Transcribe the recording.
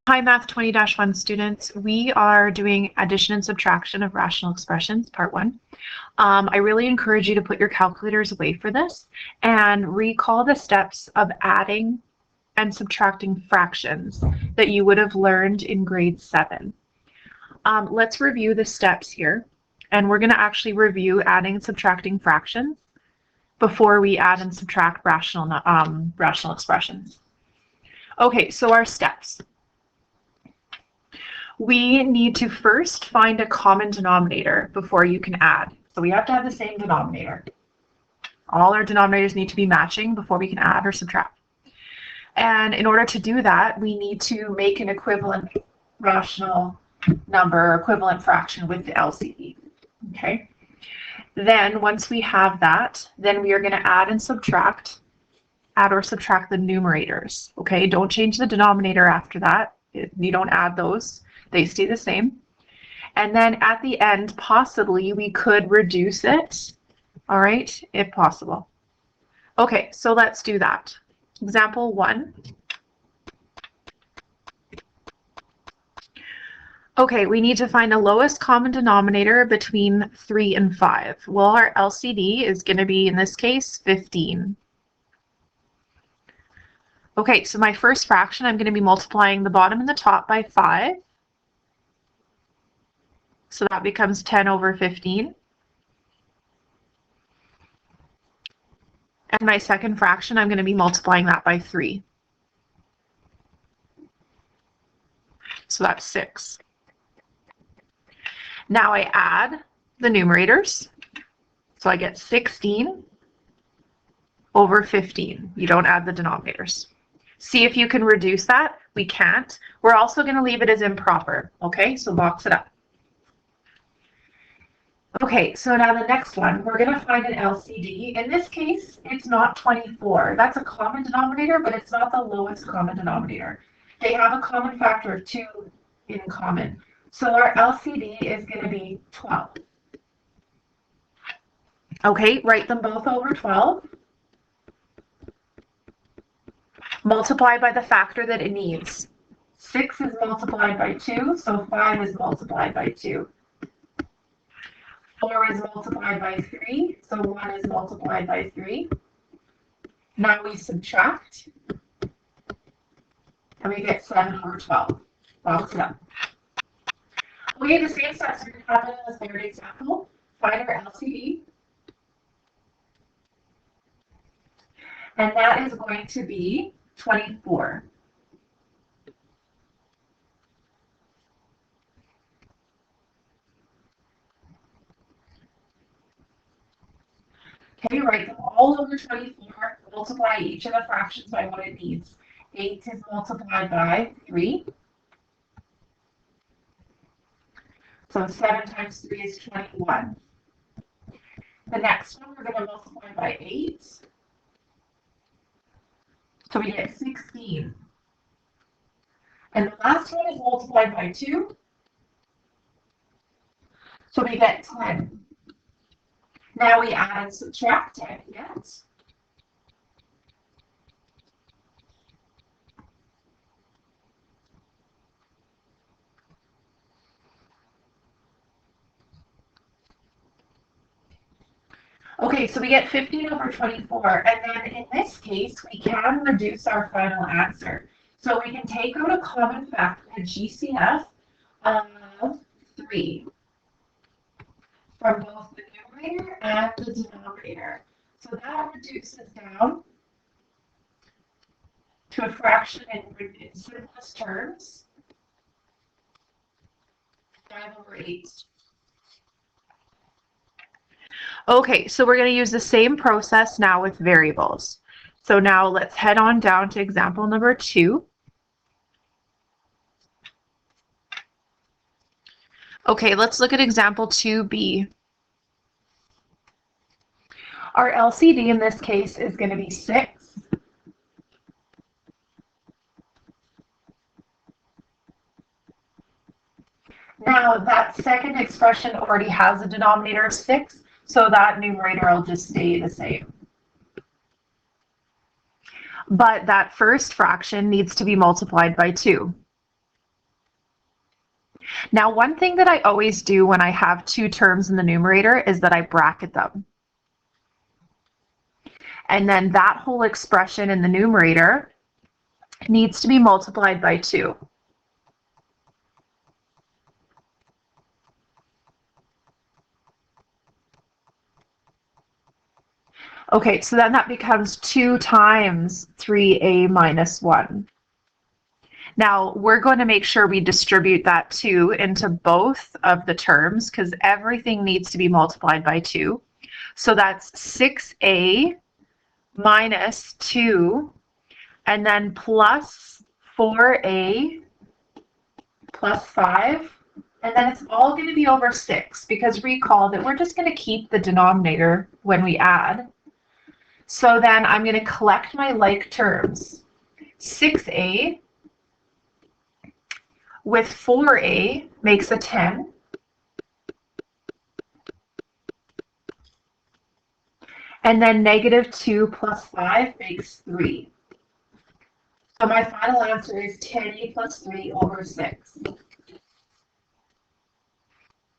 Hi, Math 20-1 students. We are doing addition and subtraction of rational expressions, part 1. I really encourage you to put your calculators away for this and recall the steps of adding and subtracting fractions that you would have learned in grade 7. Let's review the steps here, and we're going to actually review adding and subtracting fractions before we add and subtract rational expressions. Okay, so our steps. We need to first find a common denominator before you can add. So we have to have the same denominator. All our denominators need to be matching before we can add or subtract. And in order to do that, we need to make an equivalent rational number, equivalent fraction with the LCD. Okay. Then once we have that, then we are going to add or subtract the numerators. Okay, don't change the denominator after that. You don't add those. They stay the same. And then at the end, possibly we could reduce it, all right, if possible. Okay, so let's do that. Example 1. Okay, we need to find the lowest common denominator between 3 and 5. Well, our LCD is going to be, in this case, 15. Okay, so my first fraction, I'm going to be multiplying the bottom and the top by 5. So that becomes 10 over 15. And my second fraction, I'm going to be multiplying that by 3. So that's 6. Now I add the numerators. So I get 16 over 15. You don't add the denominators. See if you can reduce that. We can't. We're also going to leave it as improper. Okay, so box it up. Okay, so now the next one, we're going to find an LCD. In this case, it's not 24. That's a common denominator, but it's not the lowest common denominator. They have a common factor of 2 in common. So our LCD is going to be 12. Okay, write them both over 12. Multiply by the factor that it needs. 6 is multiplied by 2, so 5 is multiplied by 2. 4 is multiplied by 3, so 1 is multiplied by 3. Now we subtract, and we get 7 over 12. Box it up. Okay, the same steps are going to happen in the third example. Find our LCD. And that is going to be 24. Okay, write them all over 24, multiply each of the fractions by what it needs. 8 is multiplied by 3. So 7 times 3 is 21. The next one, we're going to multiply by 8. So we get 16. And the last one is multiplied by 2. So we get 10. Now we add and subtract 10 yes. Okay, so we get 15 over 24, and then in this case, we can reduce our final answer. So we can take out a common factor, a GCF, of 3 from both the numerator and the denominator. So that reduces down to a fraction in simplest terms, 5 over 8. Okay, so we're going to use the same process now with variables. So now let's head on down to example number 2. Okay, let's look at example 2b. Our LCD in this case is going to be 6. Now that second expression already has a denominator of 6. So that numerator will just stay the same. But that first fraction needs to be multiplied by 2. Now, one thing that I always do when I have two terms in the numerator is that I bracket them. And then that whole expression in the numerator needs to be multiplied by 2. Okay, so then that becomes 2 times 3a minus 1. Now, we're going to make sure we distribute that 2 into both of the terms because everything needs to be multiplied by 2. So that's 6a minus 2, and then plus 4a plus 5, and then it's all going to be over 6 because recall that we're just going to keep the denominator when we add. So then I'm going to collect my like terms. 6a with 4a makes a 10. And then negative 2 plus 5 makes 3. So my final answer is 10a plus 3 over 6.